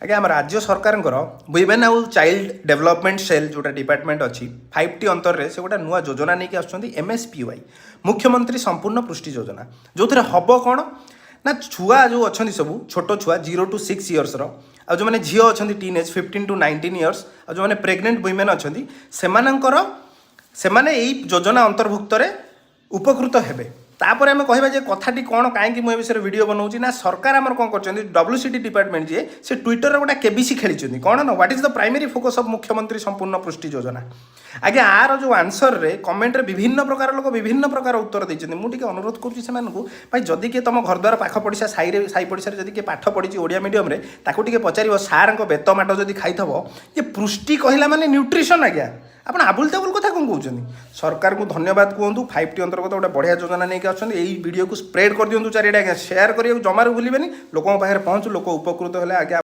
आज्ञा आम राज्य सरकार वुमेन आउ चाइल्ड डेवलपमेंट सेल जोटा डिपार्टमेंट अच्छी 5टी अंतर से गोटे नुआ योजना नहीं आसुँच MSPY मुख्यमंत्री संपूर्ण पुष्टि योजना जो थे हम कौन ना छुआ जो अच्छा सब छोट छुआ 0 to 6 इयर्स आ जो मैंने झील अच्छा टीनेज 15 to 19 इयर्स आ जो मैंने प्रेग्नेंट वुमेन अच्छा से योजना अंतर्भुक्त उपकृत हेबे। तापर आम कह कथाटी कौन कहीं मुझे विषय वीडियो बनाऊँ ना सरकार आम कौन कर WCT डिपार्टमेंट जी से ट्विटर गोटे केबीसी खेली कौन ना what is the primary focus of मुख्यमंत्री संपूर्ण पुष्टि योजना। आज्ञा आर जो आंसर रे कमेंट रे विभिन्न प्रकार लोक विभिन्न प्रकार उत्तर देते मुझे अनुरोध करुँच भाई जदि किए तुम घर द्वार पाख पड़िशा साई पड़िशा जदि किए पाठ पढ़ी ओडिया मीडियम रे ताकू टिके पचार सार बेत माट जदि खाइथबो ये पुष्टि कहला माने न्यूट्रिशन आज्ञा आप आबुल ताबुल कथा कौन कहते सरकार को धन्यवाद कहूँ 5टी अंतर्गत गोटे बढ़िया योजना नहीं आसुँच वीडियो को स्प्रेड कर दिखाँ चारिटे आज्ञा सेयार करिए जमार भूलें लोक पाखे पहुँचू लोक उपकृत हेले आज्ञा।